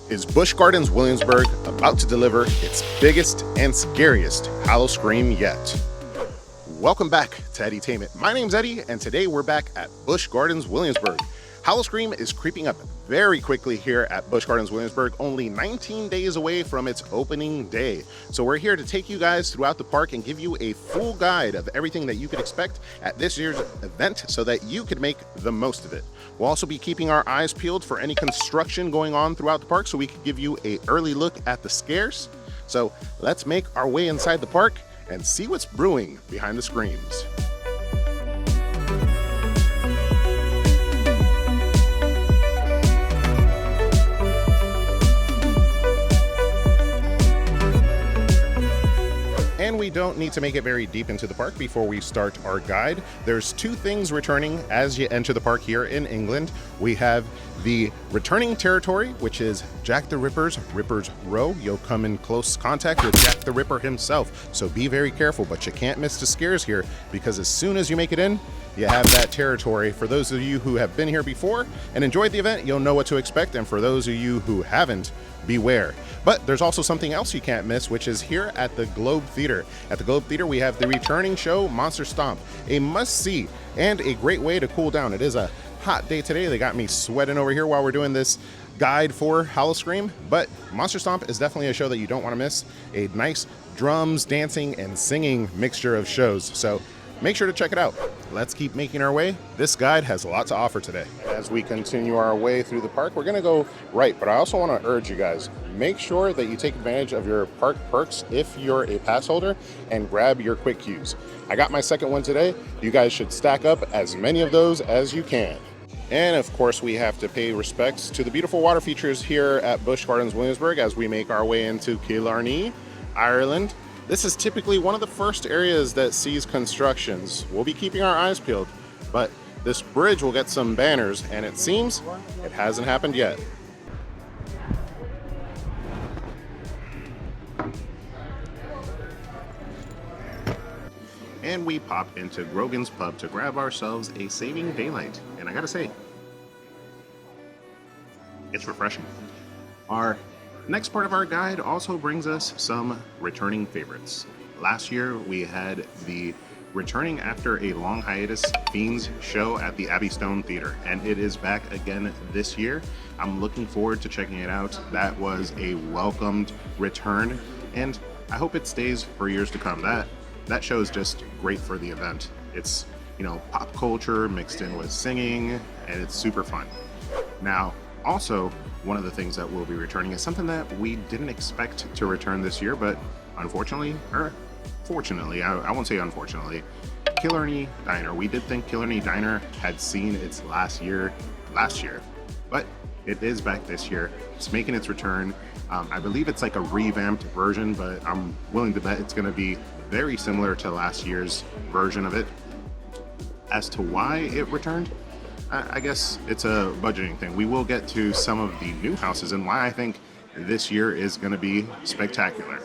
Is Busch Gardens Williamsburg about to deliver its biggest and scariest Howl-O-Scream yet? Welcome back to Eddytainment. My name's Eddie, and today we're back at Busch Gardens Williamsburg. Howl-O-Scream is creeping up very quickly here at Busch Gardens Williamsburg, only 19 days away from its opening day. So we're here to take you guys throughout the park and give you a full guide of everything that you could expect at this year's event so that you could make the most of it. We'll also be keeping our eyes peeled for any construction going on throughout the park so we can give you an early look at the scares. So let's make our way inside the park and see what's brewing behind the screams. And we don't need to make it very deep into the park before we start our guide. There's two things returning as you enter the park here in England. We have the returning Terror-Tory, which is Jack the Ripper's Row. You'll come in close contact with Jack the Ripper himself, so be very careful, but you can't miss the scares here because as soon as you make it in, you have that Terror-Tory. For those of you who have been here before and enjoyed the event, you'll know what to expect, and for those of you who haven't, beware. But there's also something else you can't miss, which is here at the Globe Theater. At the Globe Theater, we have the returning show, Monster Stomp, a must-see and a great way to cool down. It is a hot day today. They got me sweating over here while we're doing this guide for Howl-O-Scream, but Monster Stomp is definitely a show that you don't want to miss. A nice drums, dancing, and singing mixture of shows. So make sure to check it out. Let's keep making our way. This guide has a lot to offer today. As we continue our way through the park, we're gonna go right, but I also wanna urge you guys, make sure that you take advantage of your park perks if you're a pass holder and grab your quick queues. I got my second one today. You guys should stack up as many of those as you can. And of course, we have to pay respects to the beautiful water features here at Busch Gardens Williamsburg as we make our way into Killarney, Ireland. This is typically one of the first areas that sees constructions. We'll be keeping our eyes peeled, but this bridge will get some banners, and it seems it hasn't happened yet. And we pop into Grogan's Pub to grab ourselves a Saving Daylight, and I gotta say, it's refreshing. Our next part of our guide also brings us some returning favorites. Last year we had the returning after a long hiatus Fiends show at the Abbey Stone Theater, and it is back again this year. I'm looking forward to checking it out. That was a welcomed return, and I hope it stays for years to come. That show is just great for the event. It's, you know, pop culture mixed in with singing, and it's super fun. Now, also, one of the things that will be returning is something that we didn't expect to return this year, but unfortunately, or fortunately, I won't say unfortunately, Killarney Diner. We did think Killarney Diner had seen its last year, but it is back this year. It's making its return. I believe it's like a revamped version, but I'm willing to bet it's gonna be very similar to last year's version of it. As to why it returned, I guess it's a budgeting thing. We will get to some of the new houses and why I think this year is going to be spectacular.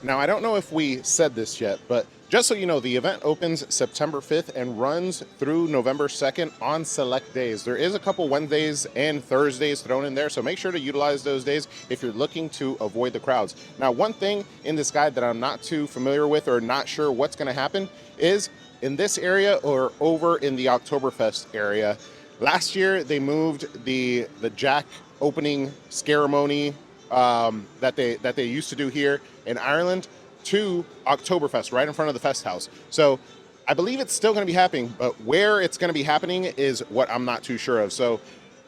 Now, I don't know if we said this yet, but just so you know, the event opens September 5th and runs through November 2nd on select days. There is a couple Wednesdays and Thursdays thrown in there, so make sure to utilize those days if you're looking to avoid the crowds. Now, one thing in this guide that I'm not too familiar with or not sure what's going to happen is in this area or over in the Oktoberfest area. Last year, they moved the Jack opening ceremony that they used to do here in Ireland to Oktoberfest, right in front of the Fest House. So I believe it's still going to be happening, but where it's going to be happening is what I'm not too sure of. So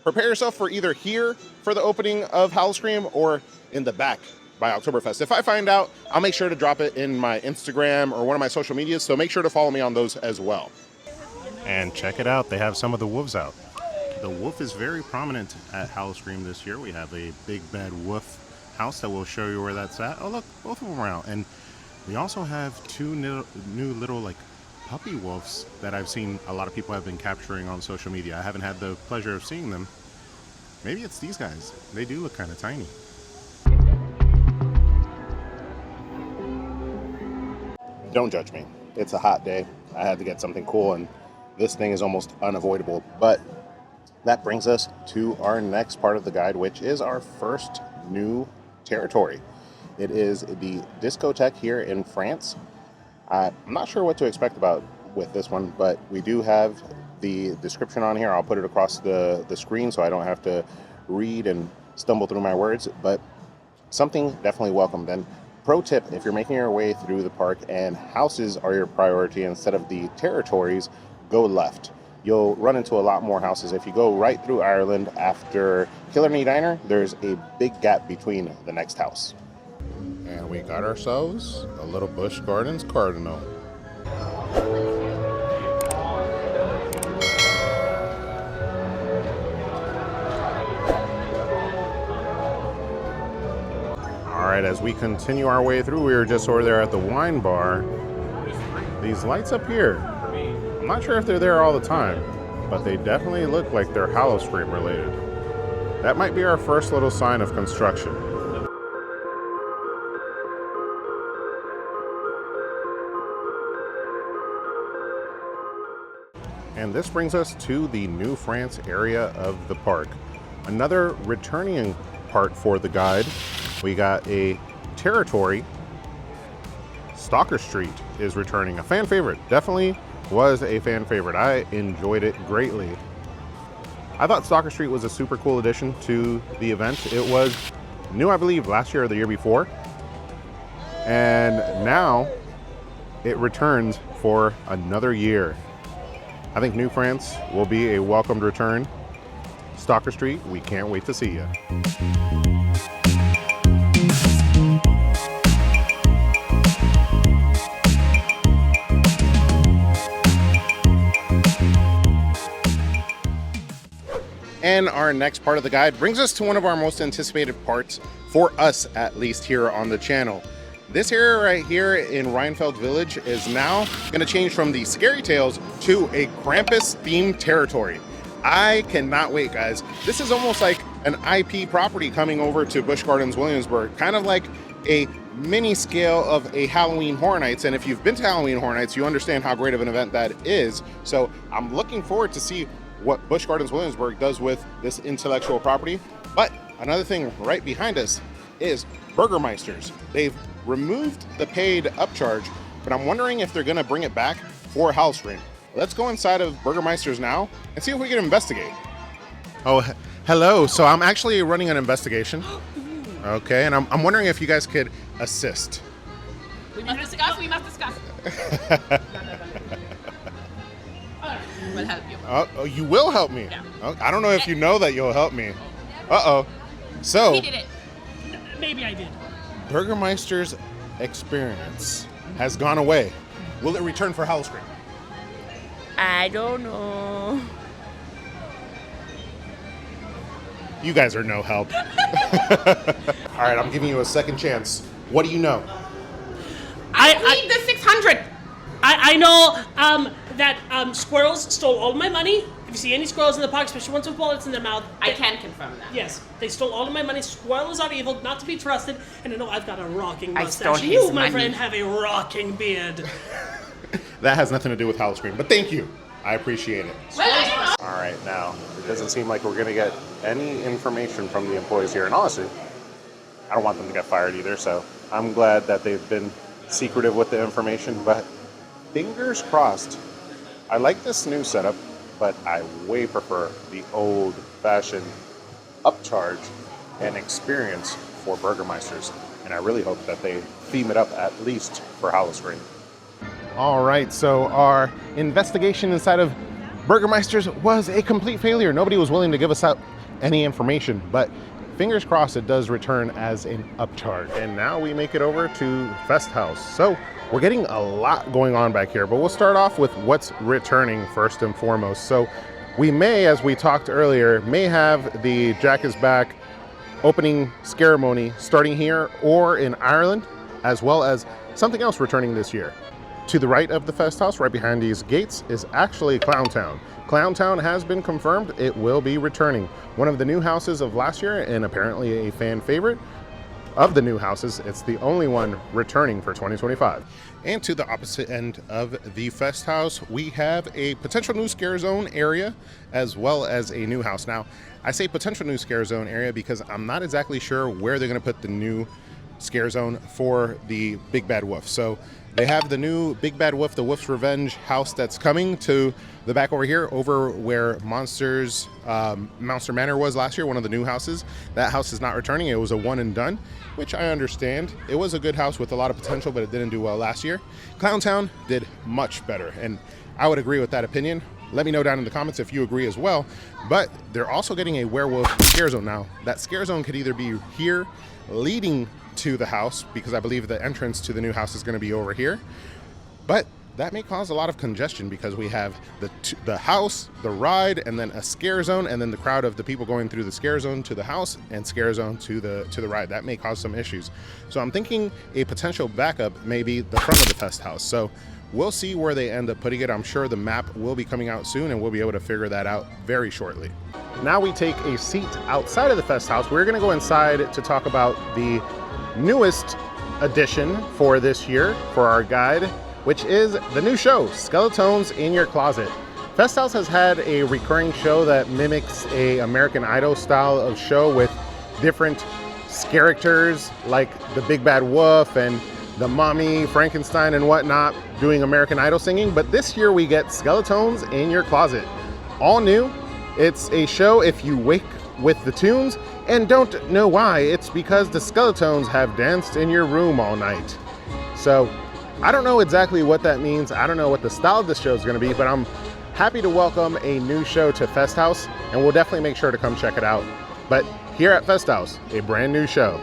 prepare yourself for either here for the opening of Howl-O-Scream or in the back by Oktoberfest. If I find out, I'll make sure to drop it in my Instagram or one of my social medias, so make sure to follow me on those as well. And check it out, they have some of the wolves out. The wolf is very prominent at Howl-O-Scream this year. We have a big bad wolf house that will show you where that's at. Oh look, both of them are out. And we also have two new little like puppy wolves that I've seen a lot of people have been capturing on social media. I haven't had the pleasure of seeing them. Maybe it's these guys. They do look kind of tiny. Don't judge me. It's a hot day. I had to get something cool, and this thing is almost unavoidable. But That brings us to our next part of the guide, which is our first new territory. It is the discotheque here in France. I'm not sure what to expect about with this one, but we do have the description on here. I'll put it across the screen so I don't have to read and stumble through my words, but something definitely welcomed. And pro tip, if you're making your way through the park and houses are your priority instead of the territories, go left. You'll run into a lot more houses. If you go right through Ireland after Killarney Diner, there's a big gap between the next house. And we got ourselves a little Busch Gardens Cardinal. All right, as we continue our way through, we were just over there at the wine bar. These lights up here, I'm not sure if they're there all the time, but they definitely look like they're Howl-O-Scream related. That might be our first little sign of construction. And this brings us to the New France area of the park. Another returning part for the guide. We got a territory. Stalker Street is returning. A fan favorite. Definitely was a fan favorite. I enjoyed it greatly. I thought Stalker Street was a super cool addition to the event. It was new, I believe, last year or the year before. And now it returns for another year. I think New France will be a welcomed return. Stalker Street, we can't wait to see you. And our next part of the guide brings us to one of our most anticipated parts, for us at least here on the channel. This area right here in Rheinfeld Village is now going to change from the Scary Tales to a Krampus themed territory. I cannot wait, guys. This is almost like an IP property coming over to Busch Gardens Williamsburg, kind of like a mini scale of a Halloween Horror Nights. And if you've been to Halloween Horror Nights, you understand how great of an event that is. So I'm looking forward to see what Busch Gardens Williamsburg does with this intellectual property. But another thing right behind us is Burgermeisters. They've removed the paid upcharge, but I'm wondering if they're gonna bring it back for Howl-O-Scream. Let's go inside of Burgermeisters now and see if we can investigate. Oh, hello. So I'm actually running an investigation. Okay, and I'm wondering if you guys could assist. We must discuss, we must discuss. We'll help you. Oh, you will help me? Yeah. Oh, I don't know if you know that you'll help me. Uh-oh. So, He did it. Maybe I did. Burgermeister's experience has gone away. Will it return for Howl-O-Scream? I don't know. You guys are no help. All right, I'm giving you a second chance. What do you know? I need the 600. I know that squirrels stole all my money. If you see any squirrels in the park, especially ones with bullets in their mouth, I can confirm that. yes, they stole all of my money. Squirrels are evil, not to be trusted. And I know I've got a rocking I mustache. stole You, his my money. friend, have a rocking beard. That has nothing to do with Howl-O-Scream, but thank you. I appreciate it. Well, I don't know. All right, now, it doesn't seem like we're going to get any information from the employees here. And honestly, I don't want them to get fired either, so I'm glad that they've been secretive with the information, but fingers crossed. I like this new setup, but I way prefer the old-fashioned upcharge and experience for Burgermeisters, and I really hope that they theme it up at least for Howl-O-Scream. All right, so our investigation inside of Burgermeisters was a complete failure. Nobody was willing to give us out any information, but fingers crossed it does return as an upcharge. And now we make it over to Fest House. So we're getting a lot going on back here, but we'll start off with what's returning first and foremost. So we may, as we talked earlier, may have the Jack is Back opening ceremony starting here or in Ireland, as well as something else returning this year. To the right of the Fest House, right behind these gates, is actually Clowntown. Clowntown has been confirmed. It will be returning. One of the new houses of last year and apparently a fan favorite. of the new houses. It's the only one returning for 2025. And to the opposite end of the Fest House, we have a potential new scare zone area as well as a new house. Now, I say potential new scare zone area because I'm not exactly sure where they're going to put the new scare zone for the Big Bad Wolf. So they have the new Big Bad Wolf, the Wolf's Revenge house that's coming to the back over here, over where Monster Manor was last year, one of the new houses. That house is not returning. It was a one and done, which I understand. It was a good house with a lot of potential, but it didn't do well last year. Clowntown did much better, and I would agree with that opinion. Let me know down in the comments if you agree as well. But they're also getting a werewolf scare zone now. That scare zone could either be here leading to the house, because I believe the entrance to the new house is going to be over here, but that may cause a lot of congestion because we have the house, the ride, and then a scare zone, and then the crowd of the people going through the scare zone to the house and scare zone to the ride. That may cause some issues. So I'm thinking a potential backup may be the front of the Fest House. So we'll see where they end up putting it. I'm sure the map will be coming out soon, and we'll be able to figure that out very shortly. Now we take a seat outside of the Fest House. We're going to go inside to talk about the newest addition for this year for our guide, which is the new show, Skeletons in Your Closet. Fest House has had a recurring show that mimics a American Idol style of show with different characters like the Big Bad Wolf and the Mummy, Frankenstein and whatnot doing American Idol singing. But this year we get Skeletons in Your Closet. All new. It's a show if you wake with the tunes and don't know why. It's because the skeletons have danced in your room all night. So I don't know exactly what that means. I don't know what the style of this show is going to be, but I'm happy to welcome a new show to Fest House, and we'll definitely make sure to come check it out. But here at Fest House, a brand new show.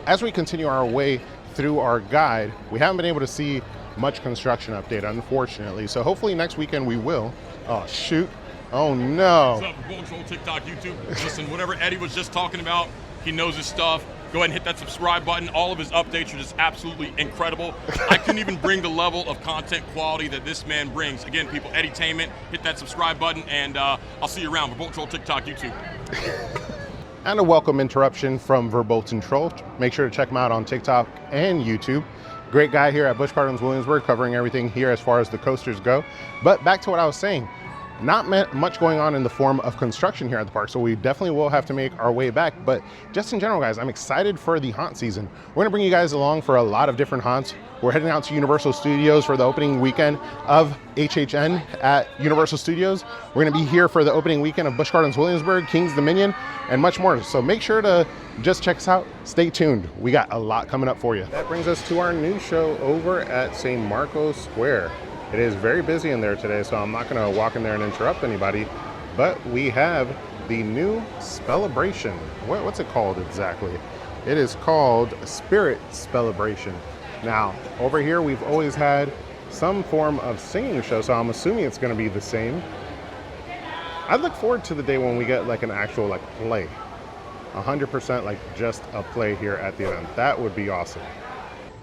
As we continue our way through our guide, we haven't been able to see much construction update, unfortunately. So hopefully next weekend we will. Oh, shoot. Oh, no. What's up, Bull Troll, TikTok, YouTube? Listen, whatever Eddie was just talking about, he knows his stuff. Go ahead and hit that subscribe button. All of his updates are just absolutely incredible. I couldn't even bring the level of content quality that this man brings. Again, people, Edutainment, hit that subscribe button, and I'll see you around. Bull Troll, TikTok, YouTube. And a welcome interruption from Verbolten Troll. Make sure to check him out on TikTok and YouTube. Great guy here at Busch Gardens Williamsburg, covering everything here as far as the coasters go. But back to what I was saying. Not much going on in the form of construction here at the park, so we definitely will have to make our way back. But just in general, guys, I'm excited for the haunt season. We're gonna bring you guys along for a lot of different haunts. We're heading out to Universal Studios for the opening weekend of HHN at Universal Studios. We're gonna be here for the opening weekend of Busch Gardens Williamsburg, King's Dominion, and much more. So make sure to just check us out. Stay tuned. We got a lot coming up for you. That brings us to our new show over at St. Marcos Square. It is very busy in there today, so I'm not going to walk in there and interrupt anybody, but we have the new Spellabration. What's it called exactly? It is called Spirit Spellabration. Now, over here, we've always had some form of singing show, so I'm assuming it's going to be the same. I look forward to the day when we get like an actual like play, 100% like just a play here at the event. That would be awesome.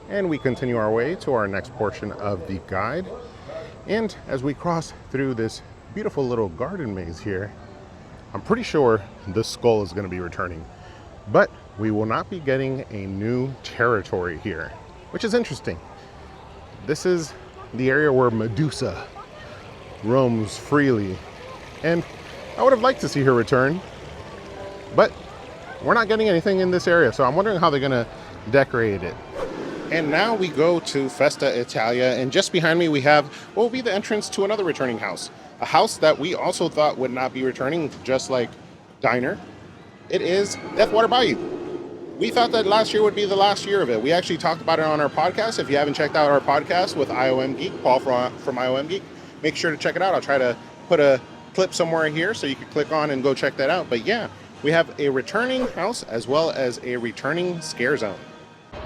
And we continue our way to our next portion of the guide. And as we cross through this beautiful little garden maze here, I'm pretty sure the skull is going to be returning. But we will not be getting a new territory here, which is interesting. This is the area where Medusa roams freely. And I would have liked to see her return, but we're not getting anything in this area. So I'm wondering how they're going to decorate it. And now we go to Festa Italia, and just behind me we have what will be the entrance to another returning house. A house that we also thought would not be returning, just like Diner. It is Deathwater Bayou. We thought that last year would be the last year of it. We actually talked about it on our podcast. If you haven't checked out our podcast with IOM Geek, Paul from IOM Geek, make sure to check it out. I'll try to put a clip somewhere here so you can click on and go check that out. But yeah, we have a returning house as well as a returning scare zone.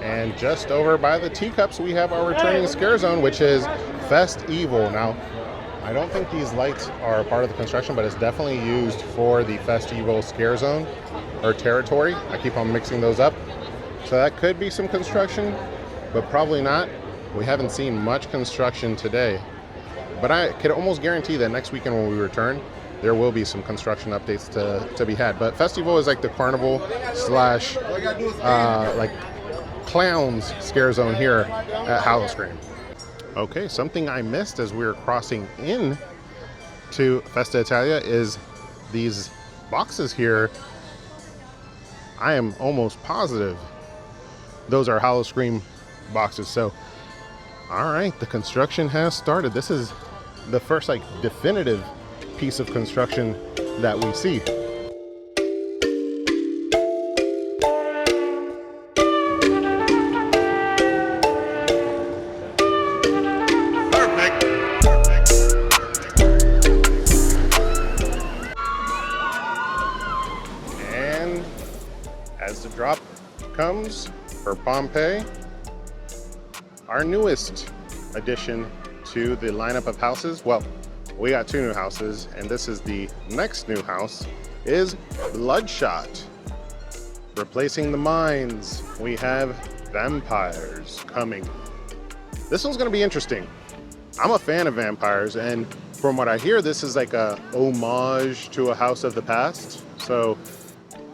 And just over by the teacups, we have our returning scare zone, which is Fest Evil. Now, I don't think these lights are part of the construction, but it's definitely used for the Fest Evil scare zone or territory. I keep on mixing those up. So that could be some construction, but probably not. We haven't seen much construction today. But I could almost guarantee that next weekend when we return, there will be some construction updates to be had. But Festival is like the carnival slash like clowns scare zone here at Howl-O-Scream. Okay, something I missed as we were crossing in to Festa Italia is these boxes here. I am almost positive those are Howl-O-Scream boxes. So, all right, the construction has started. This is the first like definitive piece of construction that we see. And as the drop comes for Pompeii, our newest addition to the lineup of houses. Well, we got 2 new houses, and this is the next new house, is Bloodshot. Replacing the mines, we have vampires coming. This one's gonna be interesting. I'm a fan of vampires, and from what I hear, this is like a homage to a house of the past. So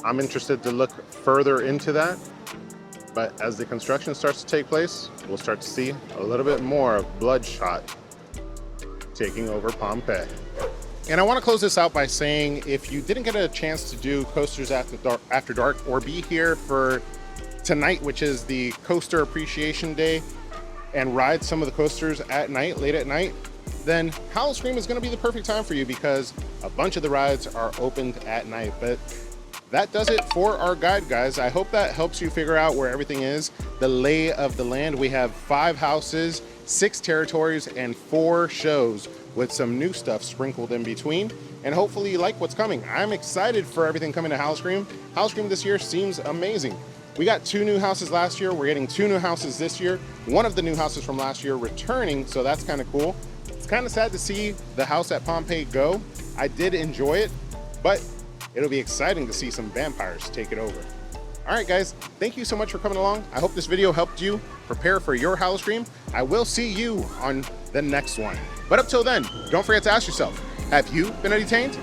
I'm interested to look further into that. But as the construction starts to take place, we'll start to see a little bit more of Bloodshot taking over Pompeii. And I want to close this out by saying, if you didn't get a chance to do Coasters After Dark or be here for tonight, which is the Coaster Appreciation Day, and ride some of the coasters at night, late at night, then Howl-O-Scream is going to be the perfect time for you because a bunch of the rides are opened at night. But that does it for our guide, guys. I hope that helps you figure out where everything is, the lay of the land. We have 5 houses, 6 territories, and 4 shows with some new stuff sprinkled in between. And hopefully you like what's coming. I'm excited for everything coming to Howl-O-Scream. Howl-O-Scream this year seems amazing. We got 2 new houses last year. We're getting 2 new houses this year. One of the new houses from last year returning, so that's kind of cool. It's kind of sad to see the house at Pompeii go. I did enjoy it, but it'll be exciting to see some vampires take it over. All right, guys, thank you so much for coming along. I hope this video helped you prepare for your Howl-O-Scream. I will see you on the next one. But up till then, don't forget to ask yourself, have you been entertained?